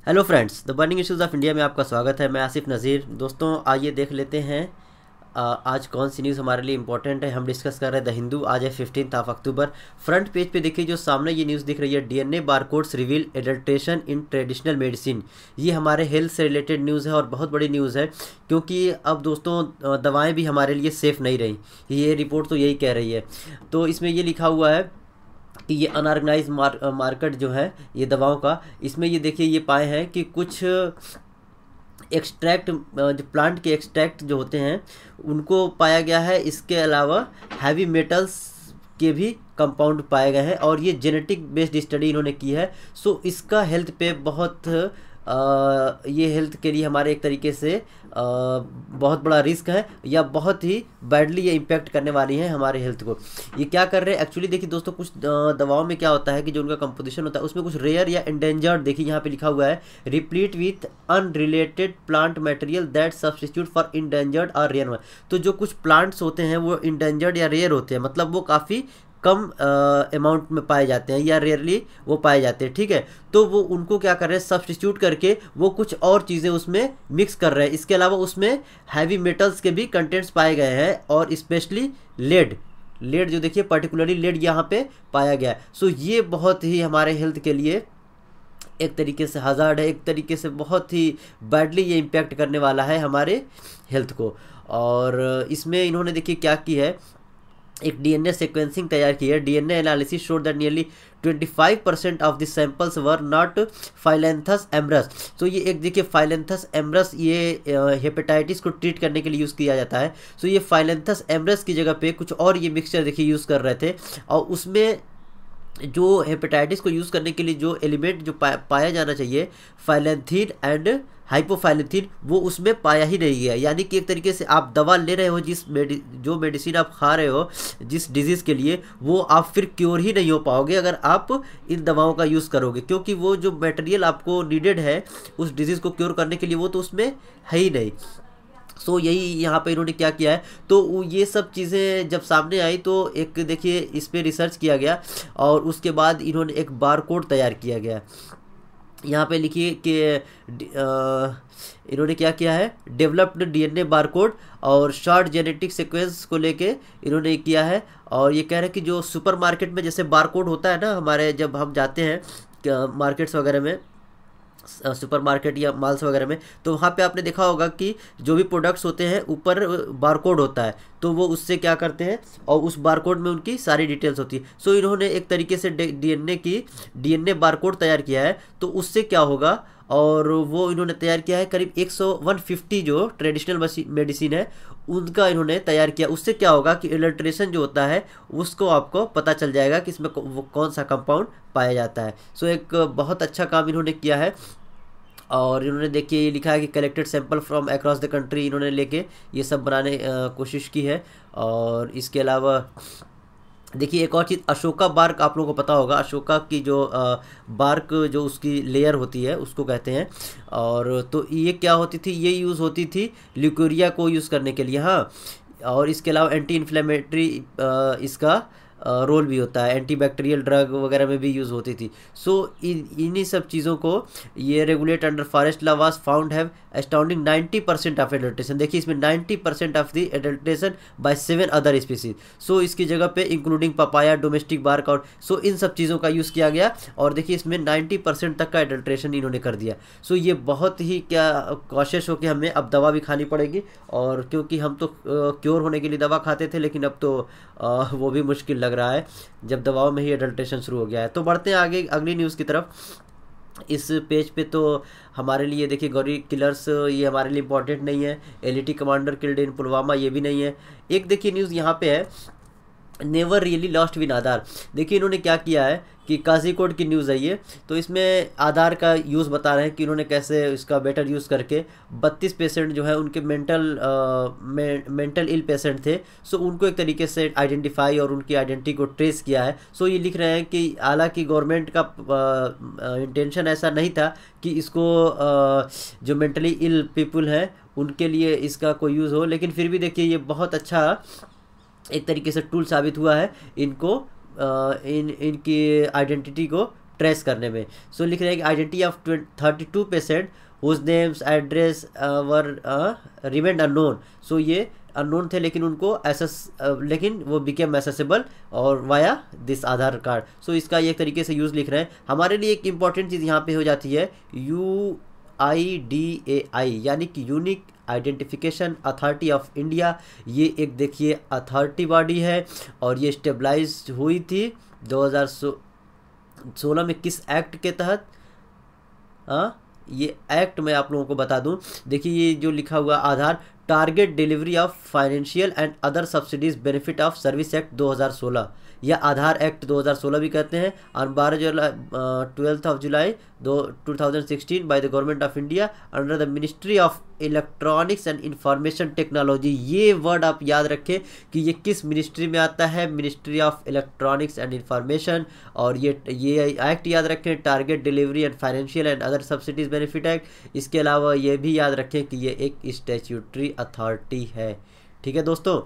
Hello friends, the burning issues of India में आपका स्वागत है। मैं आसिफ नज़ीर। दोस्तों आइए देख लेते हैं आज कौन सी न्यूज़ हमारे लिए इंपॉर्टेंट है। हम डिस्कस कर रहे हैं द हिंदू। आज है 15 अक्टूबर। फ्रंट पेज पे देखिए जो सामने ये न्यूज़ दिख रही है, DNA barcodes reveal adulteration in traditional medicine. ये हमारे हेल्थ से रिलेटेड न्यूज़ है और बहुत बड़ी न्यूज़ है, क्योंकि अब दोस्तों दवाएँ भी हमारे लिए सेफ़ नहीं रही। ये रिपोर्ट तो यही कह रही है। तो इसमें ये लिखा हुआ है कि ये अनऑर्गेनाइज मार्केट जो है ये दवाओं का, इसमें ये देखिए ये पाए हैं कि कुछ एक्सट्रैक्ट जो प्लांट के एक्सट्रैक्ट जो होते हैं उनको पाया गया है। इसके अलावा हैवी मेटल्स के भी कंपाउंड पाए गए हैं और ये जेनेटिक बेस्ड स्टडी इन्होंने की है। सो इसका हेल्थ पे बहुत ये हेल्थ के लिए हमारे एक तरीके से बहुत बड़ा रिस्क है, या बहुत ही बैडली ये इम्पैक्ट करने वाली है हमारे हेल्थ को। ये क्या कर रहे हैं एक्चुअली, देखिए दोस्तों कुछ दवाओं में क्या होता है कि जो उनका कंपोजिशन होता है उसमें कुछ रेयर या इंडेंजर्ड, देखिए यहाँ पे लिखा हुआ है replete with unrelated plant material that substitute for endangered और रेयर। तो जो कुछ प्लांट्स होते हैं वो इंडेंजर्ड या रेयर होते हैं, मतलब वो काफ़ी कम अमाउंट में पाए जाते हैं या रेयरली वो पाए जाते हैं, ठीक है। तो वो उनको क्या कर रहे हैं, सब्स्टिट्यूट करके वो कुछ और चीज़ें उसमें मिक्स कर रहे हैं। इसके अलावा उसमें हैवी मेटल्स के भी कंटेंट्स पाए गए हैं और स्पेशली लेड। लेड जो देखिए पर्टिकुलरली लेड यहाँ पे पाया गया है। सो ये बहुत ही हमारे हेल्थ के लिए एक तरीके से हज़ार्ड है, एक तरीके से बहुत ही बैडली ये इम्पैक्ट करने वाला है हमारे हेल्थ को। और इसमें इन्होंने देखिए क्या की है, एक डीएनए सीक्वेंसिंग तैयार की है। DNA analysis showed that nearly 25% of the samples were not Phyllanthus amarus. तो ये एक देखिए फाइलेंथस एम्ब्रस ये हेपेटाइटिस को ट्रीट करने के लिए यूज़ किया जाता है। सो ये फाइलेंथस एम्ब्रस की जगह पे कुछ और ये मिक्सचर देखिए यूज़ कर रहे थे, और उसमें जो हेपेटाइटिस को यूज़ करने के लिए जो एलिमेंट जो पाया जाना चाहिए, फाइलेंथीन एंड हाइपोफाइलेंथीन, वो उसमें पाया ही नहीं गया। यानी कि एक तरीके से आप दवा ले रहे हो, जो मेडिसिन आप खा रहे हो जिस डिजीज़ के लिए, वो आप फिर क्योर ही नहीं हो पाओगे अगर आप इन दवाओं का यूज़ करोगे, क्योंकि वो जो मटेरियल आपको नीडेड है उस डिजीज़ को क्योर करने के लिए वो तो उसमें है ही नहीं। सो यही यहाँ पे इन्होंने क्या किया है, तो ये सब चीज़ें जब सामने आई तो एक देखिए इस पर रिसर्च किया गया और उसके बाद इन्होंने एक बार कोड तैयार किया गया। यहाँ पे लिखिए कि इन्होंने क्या किया है, डेवलप्ड डीएनए बारकोड और शॉर्ट जेनेटिक सीक्वेंस को लेके इन्होंने किया है। और ये कह रहे हैं कि जो सुपरमार्केट में जैसे बारकोड होता है ना, हमारे जब हम जाते हैं मार्केट्स वगैरह में, सुपरमार्केट या मॉल्स वगैरह में, तो वहाँ पे आपने देखा होगा कि जो भी प्रोडक्ट्स होते हैं ऊपर बारकोड होता है, तो वो उससे क्या करते हैं और उस बारकोड में उनकी सारी डिटेल्स होती है। सो इन्होंने एक तरीके से डीएनए बारकोड तैयार किया है। तो उससे क्या होगा, और वो इन्होंने तैयार किया है करीब 150 जो ट्रेडिशनल मेडिसिन है उनका इन्होंने तैयार किया। उससे क्या होगा कि इलस्ट्रेशन जो होता है उसको आपको पता चल जाएगा कि इसमें वो कौन सा कंपाउंड पाया जाता है। सो एक बहुत अच्छा काम इन्होंने किया है। और इन्होंने देखिए ये लिखा है कि collected sample from across the country, इन्होंने लेके ये सब बनाने कोशिश की है। और इसके अलावा देखिए एक और चीज़, अशोका बार्क, आप लोगों को पता होगा अशोका की जो बार्क जो उसकी लेयर होती है उसको कहते हैं। और तो ये क्या होती थी, ये यूज़ होती थी ल्यूकेरिया को यूज़ करने के लिए, हाँ। और इसके अलावा एंटी इन्फ्लेमेटरी इसका रोल भी होता है, एंटीबैक्टीरियल ड्रग वगैरह में भी यूज़ होती थी। सो इन्हीं सब चीज़ों को ये regulate under forest law was found have astounding 90% of adulteration. देखिए इसमें 90% of the adulteration by 7 other species. So इसकी जगह पे इंक्लूडिंग पपाया, डोमेस्टिक बार्क, और सो इन सब चीज़ों का यूज़ किया गया। और देखिए इसमें 90% तक का एडल्ट्रेशन इन्होंने कर दिया। सो ये बहुत ही क्या कॉशियस हो कि हमें अब दवा भी खानी पड़ेगी, और क्योंकि हम तो क्योर होने के लिए दवा खाते थे, लेकिन अब तो वो भी मुश्किल लग रहा है जब दवाओं में ही एडल्ट्रेशन शुरू हो गया है। तो बढ़ते हैं आगे अगली न्यूज़ की तरफ। इस पेज पे तो हमारे लिए देखिए गौरी किलर्स, ये हमारे लिए इंपॉर्टेंट नहीं है। LET commander killed in Pulwama, ये भी नहीं है। एक देखिए न्यूज़ यहाँ पे है, नेवर रियली लॉस्ट विन आधार। देखिए इन्होंने क्या किया है कि काजीकोड की न्यूज़ है ये, तो इसमें आधार का यूज़ बता रहे हैं कि इन्होंने कैसे इसका बेटर यूज़ करके 32 पेशेंट जो है उनके मेंटल इल पेशेंट थे, सो उनको एक तरीके से आइडेंटिफाई और उनकी आइडेंटिटी को ट्रेस किया है। सो ये लिख रहे हैं कि हालांकि गवर्नमेंट का इंटेंशन ऐसा नहीं था कि इसको जो मेंटली इल पीपल हैं उनके लिए इसका कोई यूज़ हो, लेकिन फिर भी देखिए ये बहुत अच्छा एक तरीके से टूल साबित हुआ है इनको इनकी आइडेंटिटी को ट्रेस करने में। सो लिख रहे हैं कि identity of 32 patient whose names address were remained unknown. So ये अननोन थे लेकिन उनको लेकिन वो बिकेम एसेसेबल और via this Aadhaar card. So इसका एक तरीके से यूज़ लिख रहे हैं। हमारे लिए एक इंपॉर्टेंट चीज़ यहाँ पे हो जाती है UIDAI, यानी कि unique identification authority of India. ये एक देखिए अथॉरिटी बॉडी है और ये स्टेबलाइज हुई थी 2016 में। किस एक्ट के तहत? ये एक्ट मैं आप लोगों को बता दूं। देखिए ये जो लिखा हुआ Aadhaar target delivery of financial and other subsidies benefit of service act 2016 या आधार एक्ट 2016 भी कहते हैं। और 12 जुलाई 2016 by the government of India under the ministry of electronics and information technology. ये वर्ड आप याद रखें कि ये किस मिनिस्ट्री में आता है, ministry of electronics and information. और ये एक्ट याद रखें target delivery and financial and other subsidies benefit act. इसके अलावा ये भी याद रखें कि ये एक स्टैट्यूटरी अथॉरिटी है। ठीक है दोस्तों,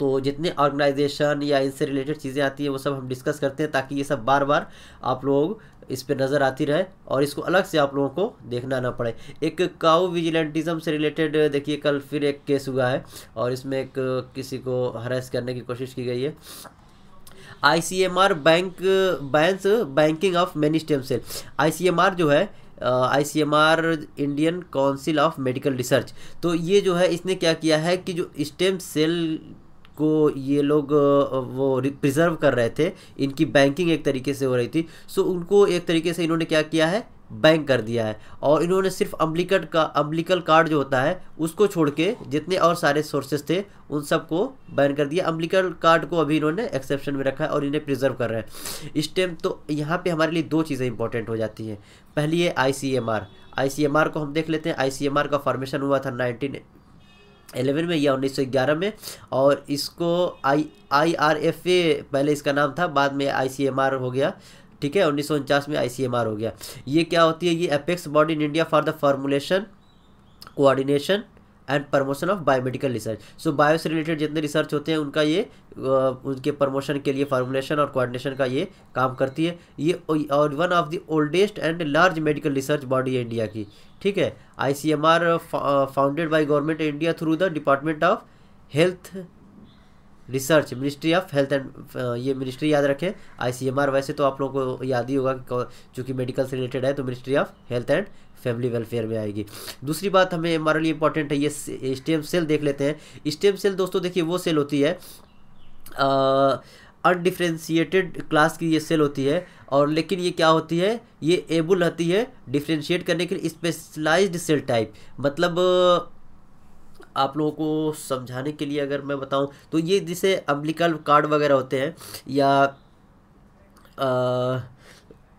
तो जितने ऑर्गेनाइजेशन या इनसे रिलेटेड चीज़ें आती हैं वो सब हम डिस्कस करते हैं ताकि ये सब बार बार आप लोग इस पे नज़र आती रहे और इसको अलग से आप लोगों को देखना ना पड़े। एक काऊ विजिलेंटिज्म से रिलेटेड देखिए कल फिर एक केस हुआ है और इसमें एक किसी को हरेस करने की कोशिश की गई है। ICMR bans banking of many stem cell. ICMR जो है ICMR Indian council of medical research, तो ये जो है इसने क्या किया है कि जो स्टेम सेल को ये लोग वो प्रिजर्व कर रहे थे, इनकी बैंकिंग एक तरीके से हो रही थी। सो उनको एक तरीके से इन्होंने क्या किया है, बैंक कर दिया है और इन्होंने सिर्फ अम्बिलिकल कार्ड जो होता है उसको छोड़ के जितने और सारे सोर्सेज थे उन सबको बैन कर दिया। अम्बिलिकल कार्ड को अभी इन्होंने एक्सेप्शन में रखा है और इन्हें प्रिजर्व कर रहे हैं स्टेम। तो यहाँ पे हमारे लिए दो चीज़ें इंपॉर्टेंट हो जाती हैं। पहली है ICMR को हम देख लेते हैं। ICMR का फॉर्मेशन हुआ था 1911 में या 1911 में और इसको IRFA पहले इसका नाम था, बाद में ICMR हो गया। ठीक है, 1949 में ICMR हो गया। ये क्या होती है, ये apex body in India for the formulation coordination and promotion of biomedical research. So bio से रिलेटेड जितने रिसर्च होते हैं उनका ये उनके प्रमोशन के लिए फार्मूलेशन और कोऑर्डिनेशन का ये काम करती है। ये और one of the oldest and large medical research body है इंडिया की। ठीक है, ICMR founded by government India through the department of health research, ministry of health and, ये मिनिस्ट्री याद रखें। ICMR वैसे तो आप लोगों को याद ही होगा कि चूँकि मेडिकल से रिलेटेड है तो ministry of health and family welfare में आएगी। दूसरी बात हमें हमारे लिए इंपॉर्टेंट है, ये स्टेम सेल देख लेते हैं। स्टेम सेल दोस्तों देखिए वो सेल होती है अनडिफ्रेंशिएटेड क्लास की ये सेल होती है और लेकिन ये क्या होती है, ये एबल रहती है डिफ्रेंशिएट करने के लिए स्पेशलाइज्ड सेल टाइप। मतलब आप लोगों को समझाने के लिए अगर मैं बताऊं तो ये जिसे अम्बिलिकल कार्ड वगैरह होते हैं या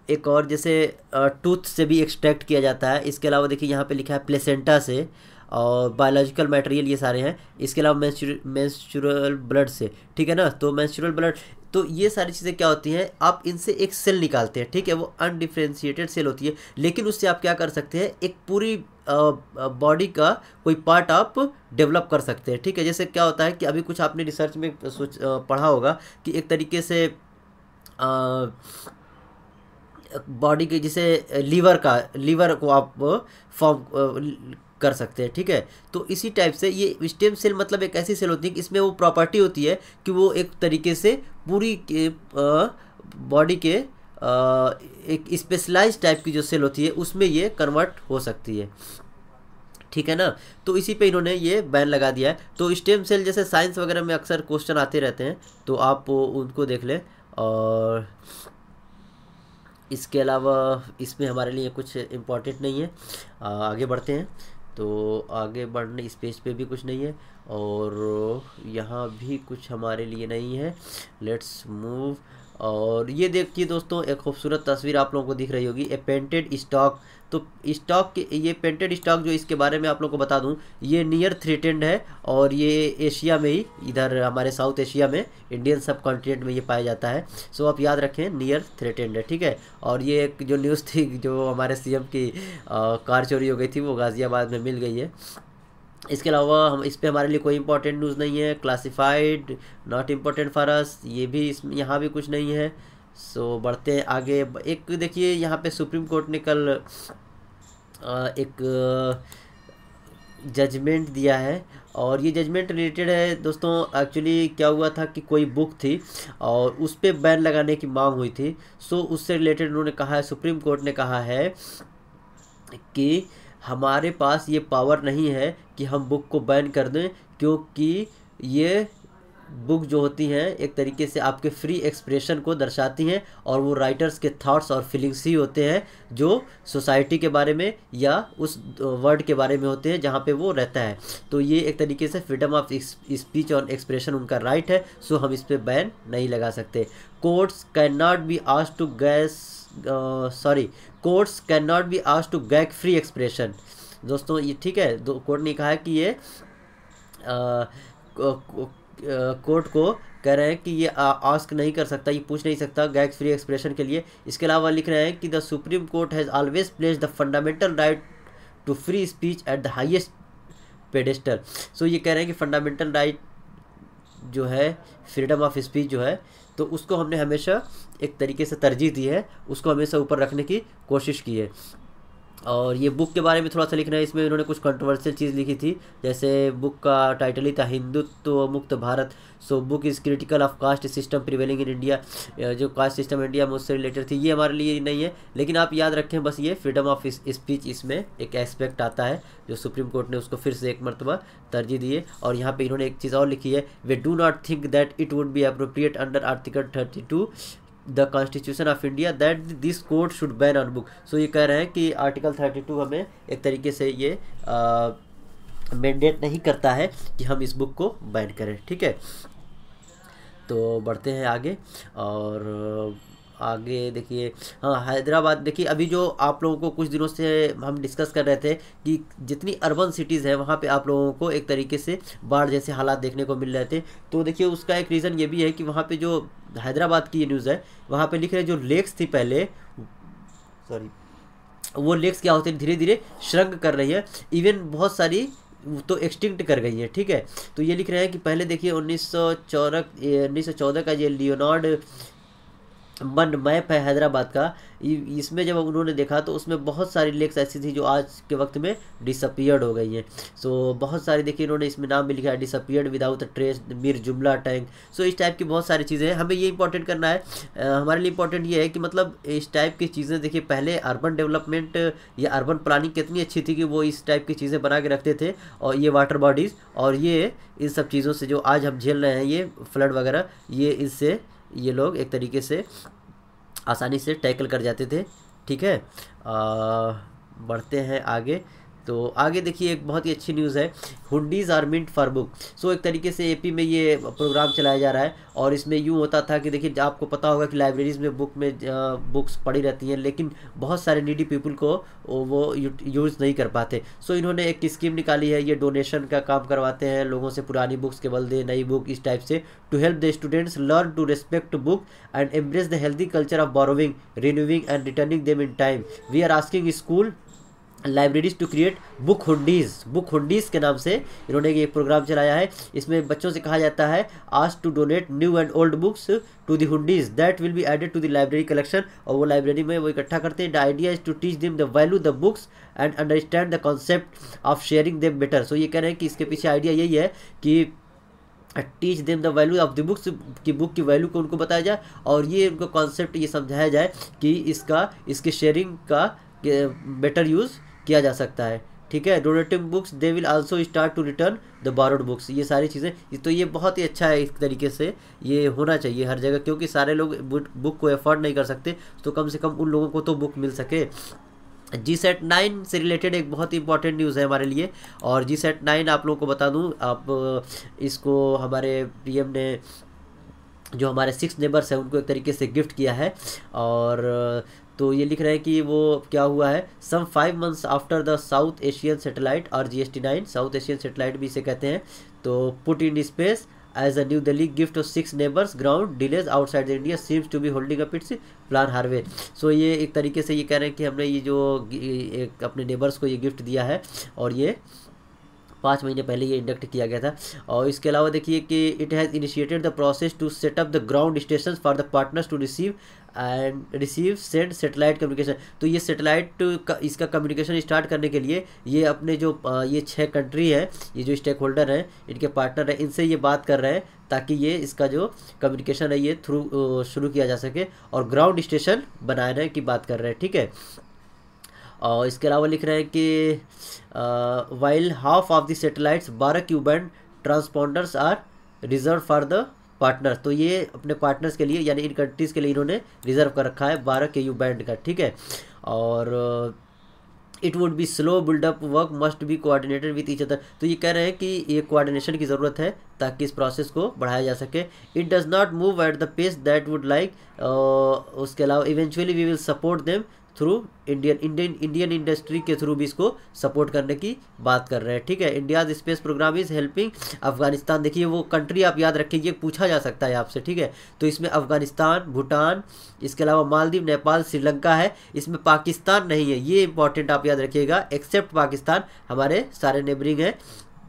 एक और जैसे टूथ से भी एक्सट्रैक्ट किया जाता है। इसके अलावा देखिए यहाँ पे लिखा है प्लेसेंटा से और बायोलॉजिकल मटेरियल ये सारे हैं। इसके अलावा मेंस्ट्रुअल ब्लड से, ठीक है ना, तो मेंस्ट्रुअल ब्लड, तो ये सारी चीज़ें क्या होती हैं, आप इनसे एक सेल निकालते हैं। ठीक है, वो अनडिफ्रेंशिएटेड सेल होती है लेकिन उससे आप क्या कर सकते हैं, एक पूरी बॉडी का कोई पार्ट आप डेवलप कर सकते हैं। ठीक है, जैसे क्या होता है कि अभी कुछ आपने रिसर्च में पढ़ा होगा कि एक तरीके से बॉडी के जैसे लीवर को आप फॉर्म कर सकते हैं। ठीक है, तो इसी टाइप से ये स्टेम सेल मतलब एक ऐसी सेल होती है कि इसमें वो प्रॉपर्टी होती है कि वो एक तरीके से पूरी बॉडी के एक स्पेशलाइज टाइप की जो सेल होती है उसमें ये कन्वर्ट हो सकती है। ठीक है ना, तो इसी पे इन्होंने ये बैन लगा दिया है। तो स्टेम सेल जैसे साइंस वगैरह में अक्सर क्वेश्चन आते रहते हैं तो आप उनको देख लें। और इसके अलावा इसमें हमारे लिए कुछ इम्पोर्टेंट नहीं है। आगे बढ़ते हैं, तो आगे बढ़ने इस पेज पे भी कुछ नहीं है और यहाँ भी कुछ हमारे लिए नहीं है। Let's move. और ये देखिए दोस्तों, एक खूबसूरत तस्वीर आप लोगों को दिख रही होगी, ए पेंटेड स्टॉक। तो स्टॉक के ये पेंटेड स्टॉक जो इसके बारे में आप लोगों को बता दूं, ये नियर थ्रेटेंड है और ये एशिया में ही, इधर हमारे साउथ एशिया में, इंडियन सब कॉन्टिनेंट में ये पाया जाता है। सो आप याद रखें नियर थ्रेटेंड है। ठीक है, और ये एक जो न्यूज़ थी जो हमारे CM की कार चोरी हो गई थी वो गाज़ियाबाद में मिल गई है। इसके अलावा हम इस पे हमारे लिए कोई इंपॉर्टेंट न्यूज़ नहीं है। Classified not important for us, ये भी इसमें यहाँ भी कुछ नहीं है। सो बढ़ते हैं आगे। एक देखिए यहाँ पे सुप्रीम कोर्ट ने कल एक जजमेंट दिया है, और ये जजमेंट रिलेटेड है दोस्तों। एक्चुअली क्या हुआ था कि कोई बुक थी और उस पर बैन लगाने की मांग हुई थी। सो उससे रिलेटेड उन्होंने कहा है, सुप्रीम कोर्ट ने कहा है कि हमारे पास ये पावर नहीं है कि हम बुक को बैन कर दें, क्योंकि ये बुक जो होती हैं एक तरीके से आपके फ्री एक्सप्रेशन को दर्शाती हैं, और वो राइटर्स के थॉट्स और फीलिंग्स ही होते हैं जो सोसाइटी के बारे में या उस वर्ड के बारे में होते हैं जहाँ पे वो रहता है। तो ये एक तरीके से फ्रीडम ऑफ स्पीच और एक्सप्रेशन उनका राइट है। सो हम इस पर बैन नहीं लगा सकते। Courts can not be asked to courts can not be asked to gag free expression. दोस्तों ये ठीक है, कोर्ट ने कहा है कि ये कोर्ट को कह रहे हैं कि ये आस्क नहीं कर सकता, ये पूछ नहीं सकता गैग फ्री एक्सप्रेशन के लिए। इसके अलावा लिख रहे हैं कि the Supreme Court has always placed the fundamental right to free speech at the highest pedestal. So ये कह रहे हैं कि फंडामेंटल राइट जो है, फ्रीडम ऑफ स्पीच जो है, तो उसको हमने हमेशा एक तरीके से तरजीह दी है, उसको हमेशा ऊपर रखने की कोशिश की है। और ये बुक के बारे में थोड़ा सा लिखना है, इसमें इन्होंने कुछ कंट्रोवर्शियल चीज़ लिखी थी। जैसे बुक का टाइटल ही था हिंदुत्व मुक्त Bharat. So book is critical of caste system prevailing in India. जो कास्ट सिस्टम इंडिया में उससे रिलेटेड थी, ये हमारे लिए नहीं है, लेकिन आप याद रखें बस ये फ्रीडम ऑफ स्पीच इसमें एक एस्पेक्ट आता है जो सुप्रीम कोर्ट ने उसको फिर से एक मरतबा तरजीह दी है। और यहाँ पे इन्होंने एक चीज़ और लिखी है, we do not think that it would be appropriate under article 32 the constitution of India that this court should ban on book. So ये कह रहे हैं कि आर्टिकल 32 हमें एक तरीके से ये मैंडेट नहीं करता है कि हम इस बुक को बैन करें। ठीक है, तो बढ़ते हैं आगे। और आगे देखिए, हाँ हैदराबाद देखिए, अभी जो आप लोगों को कुछ दिनों से हम डिस्कस कर रहे थे कि जितनी अर्बन सिटीज़ हैं वहाँ पे आप लोगों को एक तरीके से बाढ़ जैसे हालात देखने को मिल रहे थे। तो देखिए उसका एक रीज़न ये भी है कि वहाँ पे जो हैदराबाद की ये न्यूज़ है, वहाँ पे लिख रहे जो लेक्स थी पहले, सॉरी, वो लेक्स क्या होते हैं धीरे धीरे श्रंक कर रही है, इवन बहुत सारी तो एक्सटिंक्ट कर गई है। ठीक है, तो ये लिख रहे हैं कि पहले देखिए 1914 का ये लियोनार्ड वन मैप है हैदराबाद का, इसमें जब उन्होंने देखा तो उसमें बहुत सारी लेक्स ऐसी थी जो आज के वक्त में डिसअपियर्ड हो गई हैं। सो बहुत सारी देखिए इन्होंने इसमें नाम भी लिखा है, disappeared without a trace, Mir जुमला टैंक। सो इस टाइप की बहुत सारी चीज़ें हैं। हमें ये इंपॉर्टेंट करना है, हमारे लिए इंपॉर्टेंट ये है कि मतलब इस टाइप की चीज़ें देखिए, पहले अर्बन डेवलपमेंट या अर्बन प्लानिंग कितनी अच्छी थी कि वो इस टाइप की चीज़ें बना के रखते थे, और ये वाटर बॉडीज़ और ये इन सब चीज़ों से जो आज हम झेल रहे हैं, ये फ्लड वगैरह, ये इससे ये लोग एक तरीके से आसानी से टैकल कर जाते थे। ठीक है, बढ़ते हैं आगे। तो आगे देखिए एक बहुत ही अच्छी न्यूज़ है, हुंडीज़ आर मिंट फॉर बुक। सो एक तरीके से एपी में ये प्रोग्राम चलाया जा रहा है, और इसमें यूँ होता था कि देखिए आपको पता होगा कि लाइब्रेरीज़ में बुक्स पड़ी रहती हैं, लेकिन बहुत सारे नीडी पीपल को वो यूज़ नहीं कर पाते। सो इन्होंने एक स्कीम निकाली है, ये डोनेशन का काम करवाते हैं लोगों से, पुरानी बुक्स के बदले नई बुक, इस टाइप से, to help the students learn to respect book and embrace the healthy culture of borrowing, renewing and returning them in time. We are asking school libraries to create book hundis के नाम से इन्होंने ये programme चलाया है। इसमें बच्चों से कहा जाता है ask to donate new and old books to the hundis that will be added to the library collection, और वो लाइब्रेरी में वो इकट्ठा करते हैं। The idea is to teach them the value the books and understand the concept of sharing them better. So ये कह रहे हैं कि इसके पीछे आइडिया यही है कि teach them the value of the books, की बुक की वैल्यू को उनको बताया जाए, और ये उनको कॉन्सेप्ट ये समझाया जाए कि इसके शेयरिंग का बेटर यूज़ किया जा सकता है। ठीक है, donating books they will also start to return the borrowed books. ये सारी चीज़ें, तो ये बहुत ही अच्छा है, इस तरीके से ये होना चाहिए हर जगह, क्योंकि सारे लोग बुक को अफोर्ड नहीं कर सकते, तो कम से कम उन लोगों को तो बुक मिल सके। GSET 9 से रिलेटेड एक बहुत ही इंपॉर्टेंट न्यूज़ है हमारे लिए, और GSET 9 आप लोगों को बता दूं, आप इसको हमारे PM ने जो हमारे 6 नेबर्स हैं उनको एक तरीके से गिफ्ट किया है। और तो ये लिख रहे हैं कि वो क्या हुआ है, सम 5 months after the south Asian satellite और GST-9, साउथ एशियन सैटेलाइट भी इसे कहते हैं, तो put in space as a New Delhi gift of 6 neighbours, ground delays outside India seems to be holding up its plan Harvey. So ये एक तरीके से ये कह रहे हैं कि हमने ये जो एक अपने नेबर्स को ये गिफ्ट दिया है, और ये 5 महीने पहले ये इंडक्ट किया गया था। और इसके अलावा देखिए कि it has initiated the process to set up the ground station for the partners to receive send satellite communication. तो ये सेटेलाइट का इसका कम्युनिकेशन स्टार्ट करने के लिए ये अपने जो ये 6 कंट्री है, ये जो स्टेक होल्डर हैं, इनके पार्टनर हैं, इनसे ये बात कर रहे हैं ताकि ये इसका जो कम्युनिकेशन है ये थ्रू शुरू किया जा सके, और ग्राउंड स्टेशन बनाने की बात कर रहे हैं, ठीक है। और इसके अलावा लिख रहे हैं कि while half of the satellites 12 Ku band transponders are reserve for the partners. तो ये अपने पार्टनर्स के लिए यानी इन कंट्रीज़ के लिए इन्होंने रिजर्व कर रखा है 12 के यू बैंड का, ठीक है। और it would be slow buildup work must be coordinated with each other. तो ये कह रहे हैं कि ये कोऑर्डिनेशन की ज़रूरत है ताकि इस प्रोसेस को बढ़ाया जा सके। It does not move at the pace that would like. उसके अलावा eventually we will support them through Indian industry के थ्रू भी इसको सपोर्ट करने की बात कर रहे हैं, ठीक है। India's space program is helping Afghanistan. देखिए वो कंट्री आप याद रखिए, ये पूछा जा सकता है आपसे, ठीक है। तो इसमें अफगानिस्तान, भूटान, इसके अलावा मालदीव, नेपाल, श्रीलंका है, इसमें पाकिस्तान नहीं है, ये इंपॉर्टेंट आप याद रखिएगा। एक्सेप्ट पाकिस्तान हमारे सारे नेबरिंग हैं,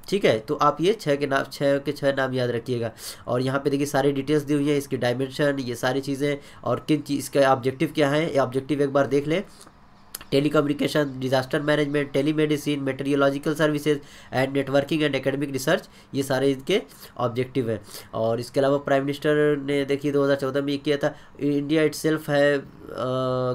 ठीक है। तो आप ये 6 के 6 नाम याद रखिएगा। और यहाँ पे देखिए सारी डिटेल्स दी हुई है, इसकी डायमेंशन, ये सारी चीज़ें, और किन चीज़ इसका ऑब्जेक्टिव क्या है, ये ऑब्जेक्टिव एक बार देख लें। Telecommunication, disaster management, telemedicine, meteorological services and networking and academic research, ये सारे इनके ऑब्जेक्टिव हैं। और इसके अलावा प्राइम मिनिस्टर ने देखिए 2014 में ये किया था, इंडिया इटसेल्फ है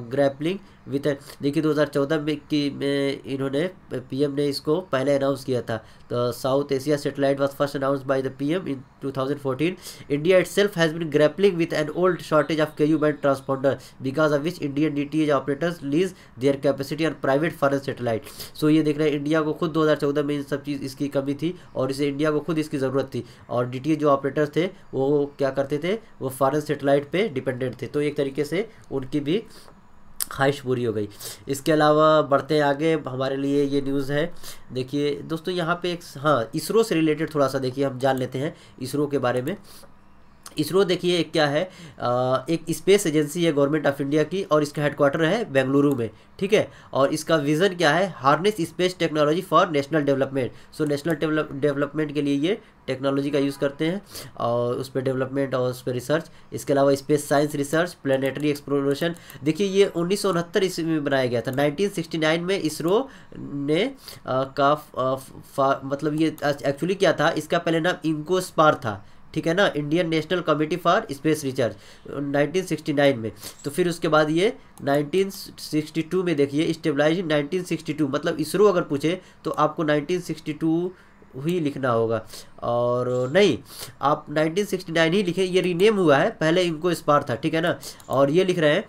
ग्रैपलिंग विद। देखिए 2014 में इन्होंने पीएम ने इसको पहले अनाउंस किया था। तो South Asia satellite was first announced by the PM in 2014। India itself has been grappling with an old shortage of KU band transponder because of which Indian DTH operators lease their capacity on private foreign satellite. So ये देख रहे हैं India को खुद 2014 में इन सब चीज़ इसकी कमी थी, और इसे इंडिया को खुद इसकी ज़रूरत थी। और DTH जो ऑपरेटर्स थे वो क्या करते थे, वो फॉरेन सैटेलाइट पे डिपेंडेंट थे। तो एक तरीके से उनकी भी ख्वाहिश पूरी हो गई। इसके अलावा बढ़ते हैं आगे, हमारे लिए ये न्यूज़ है। देखिए दोस्तों यहाँ पे एक, हाँ, इसरो से रिलेटेड थोड़ा सा देखिए हम जान लेते हैं इसरो के बारे में। इसरो देखिए एक क्या है, एक स्पेस एजेंसी है गवर्नमेंट ऑफ इंडिया की, और इसका हेडक्वार्टर है बेंगलुरु में, ठीक है। और इसका विज़न क्या है, harness space technology for national development. So national development के लिए ये टेक्नोलॉजी का यूज़ करते हैं, और उस पर डेवलपमेंट और उस पर रिसर्च। इसके अलावा space science research, planetary exploration. देखिए ये 1969 ईस्वी में बनाया गया था। 1969 में इसरो ने मतलब ये एक्चुअली क्या था, इसका पहले नाम इंकोस्पार था, ठीक है ना, Indian national committee for space research, 1969 में। तो फिर उसके बाद ये 1962 में देखिए स्टेबलाइज 1962, मतलब इसरो अगर पूछे तो आपको 1962 ही लिखना होगा, और नहीं आप 1969 ही लिखें, ये रीनेम हुआ है, पहले इनको स्पार था, ठीक है ना। और ये लिख रहे हैं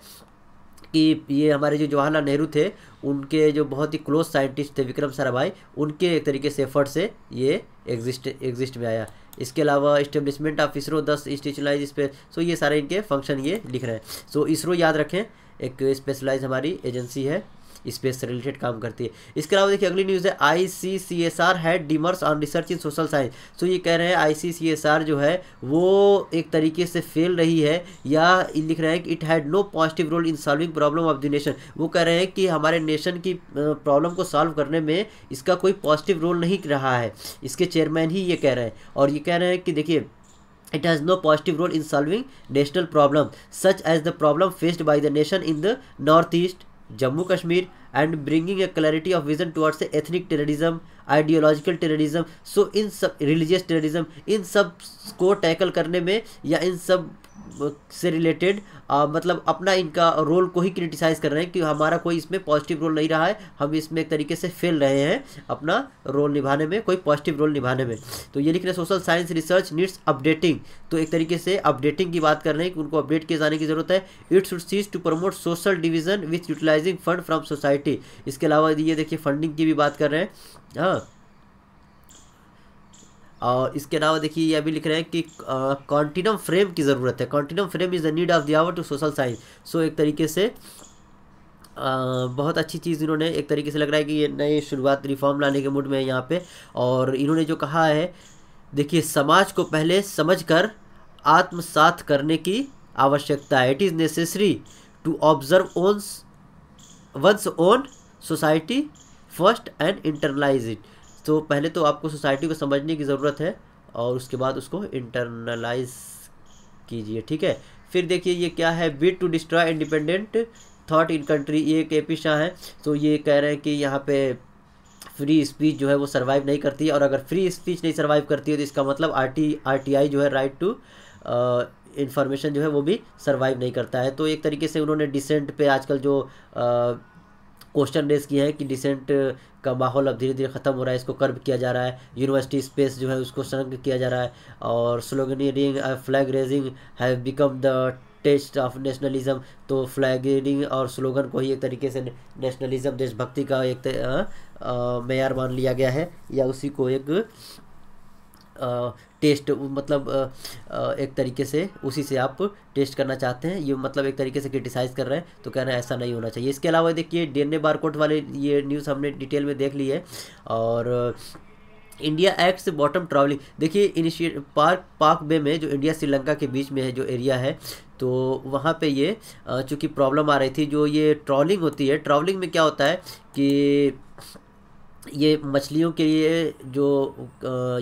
कि ये हमारे जो जवाहरलाल नेहरू थे, उनके जो बहुत ही क्लोज साइंटिस्ट थे विक्रम साराभाई, उनके एक तरीके से एफर्ट से ये एग्जिस्ट में आया। इसके अलावा establishment of ISRO 10 institutionalise space. So ये सारे इनके फंक्शन ये लिख रहे हैं। सो इसरो याद रखें, एक स्पेशलाइज हमारी एजेंसी है, स्पेस से रिलेटेड काम करती है। इसके अलावा देखिए अगली न्यूज़ है, ICCSR had demurs on research in social science. So ये कह रहे हैं ICCSR जो है वो एक तरीके से फेल रही है, या लिख रहे हैं कि it had no positive role in solving problem of the nation. वो कह रहे हैं कि हमारे नेशन की प्रॉब्लम को सॉल्व करने में इसका कोई पॉजिटिव रोल नहीं रहा है, इसके चेयरमैन ही ये कह रहे हैं। और ये कह रहे हैं कि देखिए it has no positive role in solving national problem such as the problem faced by the nation in the northeast, Jammu Kashmir, and bringing a clarity of vision towards the ethnic terrorism, ideological terrorism, so इन सब religious terrorism, इन सब को tackle करने में या इन सब से related मतलब अपना इनका रोल को ही क्रिटिसाइज़ कर रहे हैं कि हमारा कोई इसमें पॉजिटिव रोल नहीं रहा है, हम इसमें एक तरीके से फेल रहे हैं अपना रोल निभाने में, कोई पॉजिटिव रोल निभाने में। तो ये लिख रहे हैं social science research needs updating. तो एक तरीके से अपडेटिंग की बात कर रहे हैं कि उनको अपडेट किए जाने की ज़रूरत है। It should cease to promote social division with utilizing fund from society. इसके अलावा ये देखिए फंडिंग की भी बात कर रहे हैं, हाँ। और इसके अलावा देखिए ये अभी लिख रहे हैं कि कॉन्टिनम फ्रेम की ज़रूरत है। Continuum frame is the need of the hour to social science. So एक तरीके से बहुत अच्छी चीज़ इन्होंने, एक तरीके से लग रहा है कि ये नई शुरुआत रिफॉर्म लाने के मूड में है यहाँ पे। और इन्होंने जो कहा है, देखिए समाज को पहले समझकर आत्मसात करने की आवश्यकता है। It is necessary to observe one's own society first and internalize it. तो पहले तो आपको सोसाइटी को समझने की ज़रूरत है और उसके बाद उसको इंटरनलाइज कीजिए, ठीक है। फिर देखिए ये क्या है, bid to destroy independent thought in country, ये के.पी. शाह है। तो ये कह रहे हैं कि यहाँ पे फ्री स्पीच जो है वो सर्वाइव नहीं करती है, और अगर फ्री स्पीच नहीं सर्वाइव करती है तो इसका मतलब RTI जो है, राइट टू इंफॉर्मेशन जो है वो भी सर्वाइव नहीं करता है। तो एक तरीके से उन्होंने डिसेंट पे आजकल जो क्वेश्चन रेस किए हैं कि डिसेंट का माहौल अब धीरे धीरे ख़त्म हो रहा है, इसको कर्ब किया जा रहा है, यूनिवर्सिटी स्पेस जो है उसको संरक्षित किया जा रहा है, और sloganeering flag raising have become the test of nationalism. तो फ्लैगिंग और स्लोगन को ही एक तरीके से नेशनलिज्म, देशभक्ति का एक मेयार मान लिया गया है, या उसी को एक टेस्ट, मतलब एक तरीके से उसी से आप टेस्ट करना चाहते हैं, ये मतलब एक तरीके से क्रिटिसाइज़ कर रहे हैं। तो कह रहे हैं ऐसा नहीं होना चाहिए। इसके अलावा देखिए DNA बारकोड वाले ये न्यूज़ हमने डिटेल में देख ली है। और इंडिया एक्ट्स बॉटम ट्रैवलिंग, देखिए इनिशिएट पाक बे में जो इंडिया श्रीलंका के बीच में है जो एरिया है, तो वहाँ पे ये चूँकि प्रॉब्लम आ रही थी, जो ये ट्रॉलिंग होती है, ट्रॉलिंग में क्या होता है कि ये मछलियों के लिए जो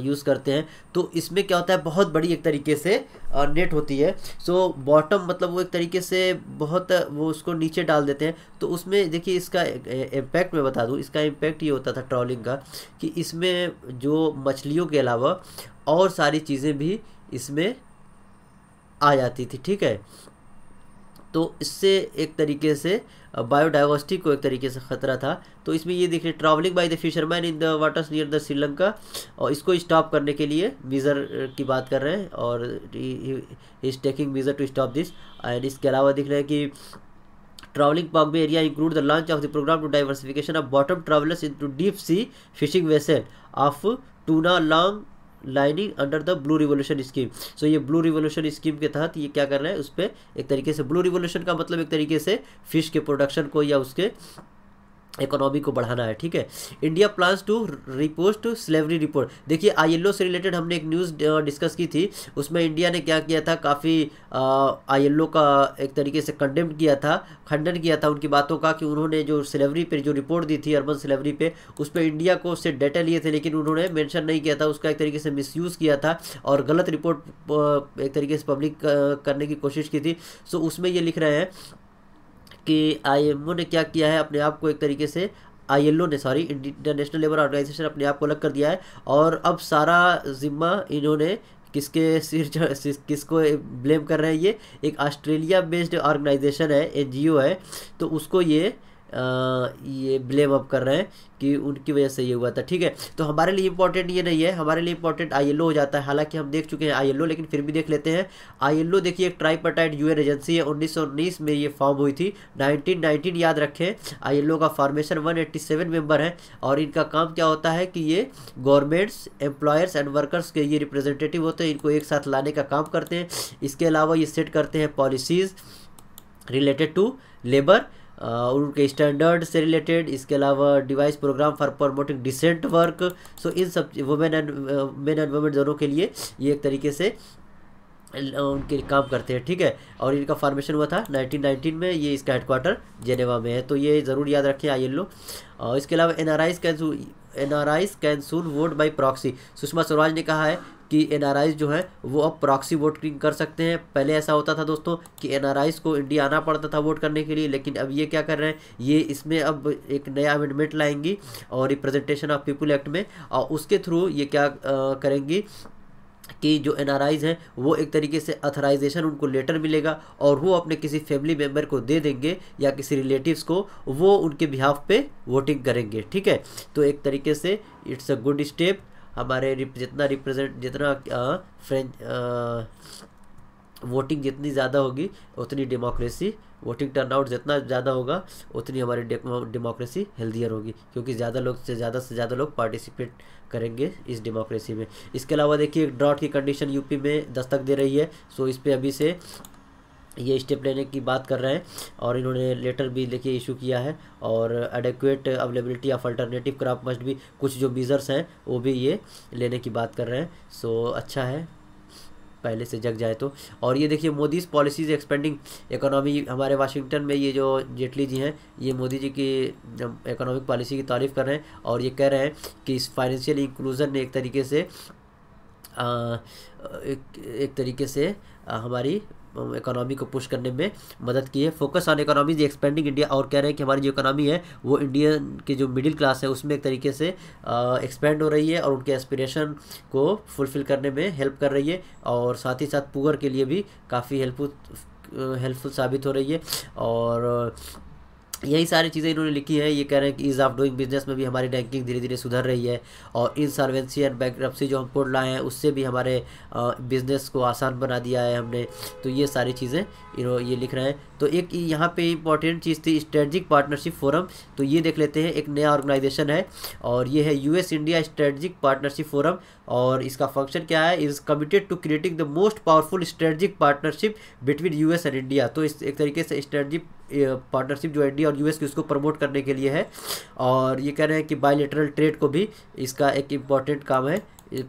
यूज़ करते हैं, तो इसमें क्या होता है, बहुत बड़ी एक तरीके से नेट होती है। सो बॉटम मतलब वो एक तरीके से बहुत वो उसको नीचे डाल देते हैं। तो उसमें देखिए इसका इम्पैक्ट मैं बता दूं, इसका इम्पैक्ट ये होता था ट्रॉलिंग का कि इसमें जो मछलियों के अलावा और सारी चीज़ें भी इसमें आ जाती थी, ठीक है। तो इससे एक तरीके से बायोडाइवर्सिटी को एक तरीके से ख़तरा था। तो इसमें ये देखिए, travelling by the fisherman in the waters near the Sri Lanka, और इसको स्टॉप करने के लिए मीज़र की बात कर रहे हैं, और is taking measure to stop this. And इसके अलावा दिख रहा है कि travelling Palk Bay area include the launch of the programme to diversification of bottom travellers into deep sea fishing vessel of tuna long lining under the blue revolution scheme. So ये blue revolution scheme के तहत ये क्या कर रहे हैं, उस पर एक तरीके से, ब्लू रिवोल्यूशन का मतलब एक तरीके से फिश के प्रोडक्शन को या उसके इकोनॉमी को बढ़ाना है, ठीक है। India plans to repost slavery report, देखिए ILO से रिलेटेड हमने एक न्यूज़ डिस्कस की थी, उसमें इंडिया ने क्या किया था, काफ़ी ILO का एक तरीके से कंडेम किया था, खंडन किया था उनकी बातों का, कि उन्होंने जो स्लेवरी पे जो रिपोर्ट दी थी, अर्बन स्लेवरी पे, उस पर इंडिया को उससे डेटा लिए थे, लेकिन उन्होंने मेंशन नहीं किया था, उसका एक तरीके से मिसयूज़ किया था और गलत रिपोर्ट एक तरीके से पब्लिक करने की कोशिश की थी। सो उसमें ये लिख रहे हैं कि IMO ने क्या किया है, अपने आप को एक तरीके से, ILO ने, सॉरी, इंटरनेशनल लेबर ऑर्गेनाइजेशन अपने आप को अलग कर दिया है, और अब सारा जिम्मा इन्होंने किसके सिर किसको ब्लेम कर रहे हैं, ये एक ऑस्ट्रेलिया बेस्ड ऑर्गेनाइजेशन है, NGO है, तो उसको ये ब्लेम अप कर रहे हैं कि उनकी वजह से ये हुआ था, ठीक है। तो हमारे लिए इंपॉर्टेंट ये नहीं है, हमारे लिए इंपॉर्टेंट ILO हो जाता है, हालांकि हम देख चुके हैं ILO, लेकिन फिर भी देख लेते हैं। ILO देखिए एक ट्राइपार्टाइट UN एजेंसी है, 1919 में ये फॉर्म हुई थी, 1919 याद रखें। ILO का फॉर्मेशन 187 मेंबर हैं, और इनका काम क्या होता है कि ये गवर्नमेंट्स, एम्प्लॉयर्स एंड वर्कर्स के ये रिप्रेजेंटेटिव होते हैं, इनको एक साथ लाने का काम करते हैं। इसके अलावा ये सेट करते हैं पॉलिसीज़ रिलेटेड टू लेबर, उनके स्टैंडर्ड से रिलेटेड। इसके अलावा device programme for promoting decent work. So इन सब women and men and women दोनों के लिए ये एक तरीके से उनके काम करते हैं, ठीक है। और इनका फॉर्मेशन हुआ था 1919 में, ये इसका हेडक्वार्टर जेनेवा में है, तो ये ज़रूर याद रखें ILO। और इसके अलावा NRIs can soon vote by proxy, Sushma Swaraj ने कहा है कि NRIs जो है वो अब प्रॉक्सी वोटिंग कर सकते हैं। पहले ऐसा होता था दोस्तों कि NRIs को इंडिया आना पड़ता था वोट करने के लिए, लेकिन अब ये क्या कर रहे हैं, ये इसमें अब एक नया अमेंडमेंट लाएंगी और रिप्रेजेंटेशन ऑफ पीपल एक्ट में, और उसके थ्रू ये क्या करेंगी कि जो NRIs हैं वो एक तरीके से अथराइजेशन, उनको लेटर मिलेगा और वो अपने किसी फैमिली मेम्बर को दे देंगे या किसी रिलेटिव्स को, वो उनके बिहाफ पे वोटिंग करेंगे, ठीक है। तो एक तरीके से इट्स अ गुड स्टेप। हमारे जितना वोटिंग जितनी ज़्यादा होगी उतनी डेमोक्रेसी, वोटिंग टर्नआउट जितना ज़्यादा होगा उतनी हमारी डेमोक्रेसी हेल्दियर होगी, क्योंकि ज़्यादा से ज़्यादा लोग पार्टिसिपेट करेंगे इस डेमोक्रेसी में। इसके अलावा देखिए ड्रॉट की कंडीशन यूपी में दस्तक दे रही है, सो इस पर अभी से ये स्टेप लेने की बात कर रहे हैं, और इन्होंने लेटर भी देखिए इशू किया है, और adequate availability of alternative crop must भी, कुछ जो मेजर्स हैं वो भी ये लेने की बात कर रहे हैं। सो अच्छा है, पहले से जग जाए तो। और ये देखिए मोदीज पॉलिसीज एक्सपेंडिंग इकोनॉमी, हमारे वाशिंगटन में ये जो जेटली जी हैं ये मोदी जी की इकोनॉमिक पॉलिसी की तारीफ़ कर रहे हैं और ये कह रहे हैं कि इस फाइनेंशियल इंक्लूजन ने एक तरीके से एक तरीके से हमारी इकोनॉमी को पुश करने में मदद की है। Focus on economy the expanding India, और कह रहे हैं कि हमारी जो इकोनॉमी है वो इंडियन की जो मिडिल क्लास है उसमें एक तरीके से एक्सपेंड हो रही है और उनके एस्पिरेशन को फुलफ़िल करने में हेल्प कर रही है और साथ ही साथ पुअर के लिए भी काफ़ी हेल्पफुल साबित हो रही है। और यही सारी चीज़ें इन्होंने लिखी है। ये कह रहे हैं कि ईज़ ऑफ डूइंग बिजनेस में भी हमारी रैंकिंग धीरे धीरे सुधर रही है और इंसॉल्वेंसी एंड बैंकरप्सी जो हम कोड लाए हैं उससे भी हमारे बिज़नेस को आसान बना दिया है हमने। तो ये सारी चीज़ें ये लिख रहे हैं। तो एक यहाँ पे इम्पॉर्टेंट चीज़ थी स्ट्रेटजिक पार्टनरशिप फोरम, तो ये देख लेते हैं। एक नया ऑर्गेनाइजेशन है और ये है US India strategic partnership forum और इसका फंक्शन क्या है, is committed to creating the most powerful strategic partnership between US and India. तो इस एक तरीके से स्ट्रेटजिक पार्टनरशिप जो इंडिया और US की उसको प्रमोट करने के लिए है और ये कह रहे हैं कि बायलैटरल ट्रेड को भी इसका एक इम्पॉर्टेंट काम है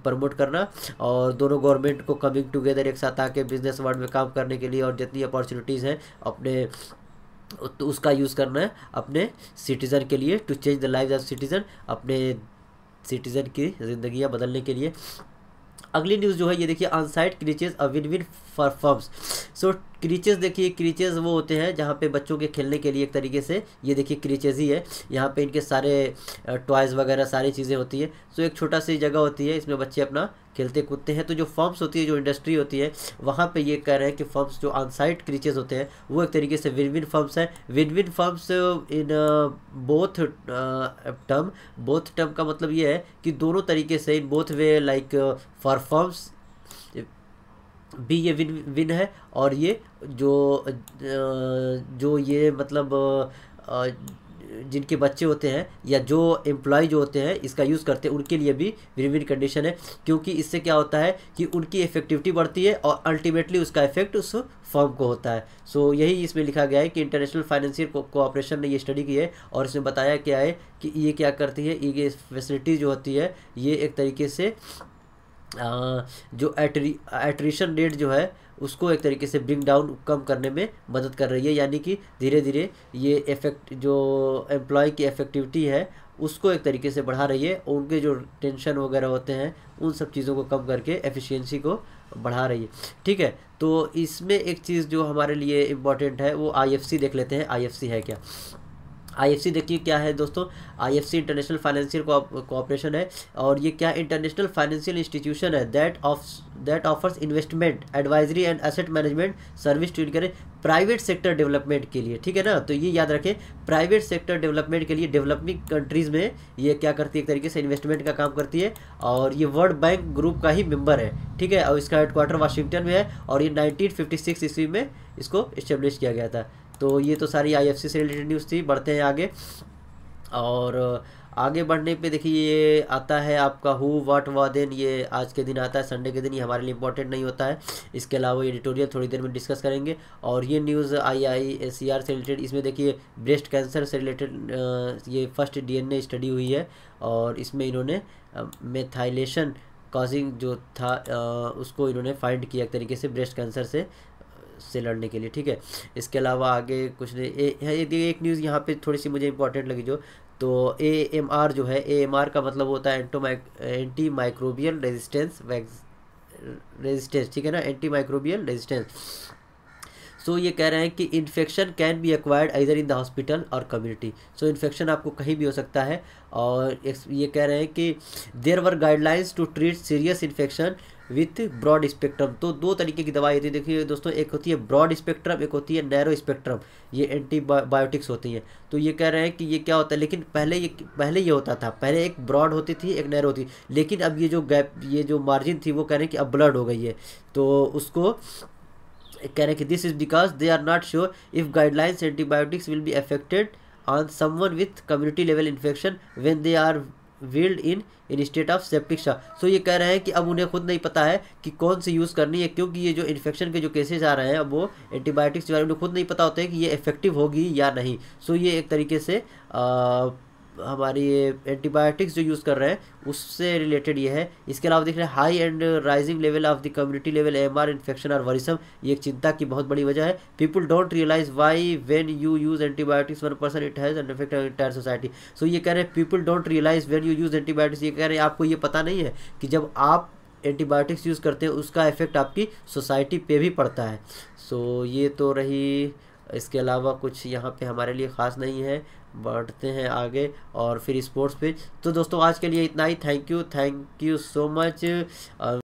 प्रमोट करना और दोनों गवर्नमेंट को कमिंग टुगेदर एक साथ आके बिजनेस वर्ल्ड में काम करने के लिए और जितनी अपॉर्चुनिटीज़ हैं अपने तो उसका यूज़ करना है अपने सिटीज़न के लिए, to change the life of citizen, अपने सिटीज़न की ज़िंदगियाँ बदलने के लिए। अगली न्यूज़ जो है ये देखिए, onsite creches a win win for firms. So creches देखिए, क्रीचेज वो होते हैं जहाँ पे बच्चों के खेलने के लिए एक तरीके से, ये देखिए क्रीचेज ही है, यहाँ पे इनके सारे टॉयज़ वगैरह सारी चीज़ें होती है। सो एक छोटा सी जगह होती है, इसमें बच्चे अपना खेलते कूदते हैं। तो जो फर्म्स होती है, जो इंडस्ट्री होती है, वहाँ पे ये कह रहे हैं कि फर्म्स जो ऑनसाइट क्रीचेज होते हैं वो एक तरीके से विन विन फर्म्स हैं। Win win firms in both term का मतलब ये है कि दोनों तरीके से, in both way, like for firms भी ये विन विन है और ये जो ये मतलब जिनके बच्चे होते हैं या जो एम्प्लॉय जो होते हैं इसका यूज़ करते हैं उनके लिए भी विन विन कंडीशन है, क्योंकि इससे क्या होता है कि उनकी इफेक्टिविटी बढ़ती है और अल्टीमेटली उसका इफेक्ट उस फर्म को होता है। सो यही इसमें लिखा गया है कि इंटरनेशनल फाइनेंशियल कोऑपरेशन ने ये स्टडी की है और इसमें बताया क्या है कि ये क्या करती है, ये फैसिलिटी जो होती है ये एक तरीके से जो एट्रिशन रेट जो है उसको एक तरीके से ब्रिंग डाउन, कम करने में मदद कर रही है। यानी कि धीरे धीरे ये इफेक्ट जो एम्प्लॉय की इफेक्टिविटी है उसको एक तरीके से बढ़ा रही है और उनके जो टेंशन वगैरह होते हैं उन सब चीज़ों को कम करके एफिशिएंसी को बढ़ा रही है। ठीक है, तो इसमें एक चीज़ जो हमारे लिए इम्पॉर्टेंट है वो IFC देख लेते हैं। IFC है क्या? IFC देखिए क्या है दोस्तों, IFC इंटरनेशनल फाइनेंशियल कोऑपरेशन है और ये क्या इंटरनेशनल फाइनेंशियल इंस्टीट्यूशन है that offers investment advisory and asset management service to करें प्राइवेट सेक्टर डेवलपमेंट के लिए। ठीक है ना, तो ये याद रखें, प्राइवेट सेक्टर डेवलपमेंट के लिए डेवलपिंग कंट्रीज़ में ये क्या करती है, एक तरीके से इन्वेस्टमेंट का काम करती है और ये वर्ल्ड बैंक ग्रुप का ही मेंबर है। ठीक है, और इसका हेडक्वार्टर वाशिंगटन में है और ये 1956 ईस्वी में इसको इस्टेब्लिश किया गया था। तो ये तो सारी IFC से रिलेटेड न्यूज़ थी। बढ़ते हैं आगे और आगे बढ़ने पे देखिए ये आता है आपका हु व्हाट व्हाट देन, ये आज के दिन आता है, संडे के दिन, ये हमारे लिए इंपॉर्टेंट नहीं होता है। इसके अलावा एडिटोरियल थोड़ी देर में डिस्कस करेंगे। और ये न्यूज़ IISER से रिलेटेड, इसमें देखिए ब्रेस्ट कैंसर से रिलेटेड ये फर्स्ट DNA स्टडी हुई है और इसमें इन्होंने मेथाइलेशन कॉजिंग जो था उसको इन्होंने फाइंड किया एक तरीके से ब्रेस्ट कैंसर से लड़ने के लिए। ठीक है, इसके अलावा आगे कुछ नहीं। एक न्यूज़ यहाँ पे थोड़ी सी मुझे इंपॉर्टेंट लगी जो, तो AMR जो है, AMR का मतलब होता है एंटी माइक्रोबियल रेजिस्टेंस। ठीक है ना, एंटी माइक्रोबियल रेजिस्टेंस। सो ये कह रहे हैं कि infection can be acquired either in the hospital और कम्युनिटी। सो इन्फेक्शन आपको कहीं भी हो सकता है और ये कह रहे हैं कि there were guidelines to treat serious infection with broad spectrum. तो दो तरीके की दवाई होती है देखिए दोस्तों, एक होती है ब्रॉड स्पेक्ट्रम, एक होती है नैरो स्पेक्ट्रम, ये एंटीबायोटिक्स होती हैं। तो ये कह रहे हैं कि ये क्या होता है, लेकिन पहले ये होता था, पहले एक ब्रॉड होती थी एक नैरो होती, लेकिन अब ये जो गैप, ये जो मार्जिन थी वो कह रहे हैं कि अब ब्लड हो गई है। तो उसको कह रहे हैं कि this is because they are not sure if guidelines antibiotics will be affected on someone with community level infection when they are wheeled in state of septic shock. So ये कह रहे हैं कि अब उन्हें खुद नहीं पता है कि कौन सी यूज़ करनी है, क्योंकि ये जो इन्फेक्शन के जो केसेस आ रहे हैं अब वो एंटीबायोटिक्स जो है उन्हें खुद नहीं पता होता है कि ये इफेक्टिव होगी या नहीं। सो ये एक तरीके से हमारी ये एंटीबायोटिक्स जो यूज़ कर रहे हैं उससे रिलेटेड ये है। इसके अलावा देख रहे हैं high and rising level of the community level MR infection और वरिसम, ये एक चिंता की बहुत बड़ी वजह है। People don't realize why when you use antibiotics 1% it has an effect on entire society. So ये कह रहे हैं people don't realize when you use antibiotics, ये कह रहे हैं आपको ये पता नहीं है कि जब आप एंटीबायोटिक्स यूज़ करते हैं उसका इफेक्ट आपकी सोसाइटी पे भी पड़ता है। सो ये तो रही, इसके अलावा कुछ यहाँ पे हमारे लिए ख़ास नहीं है। बढ़ते हैं आगे और फिर स्पोर्ट्स पे। तो दोस्तों आज के लिए इतना ही। Thank you so much.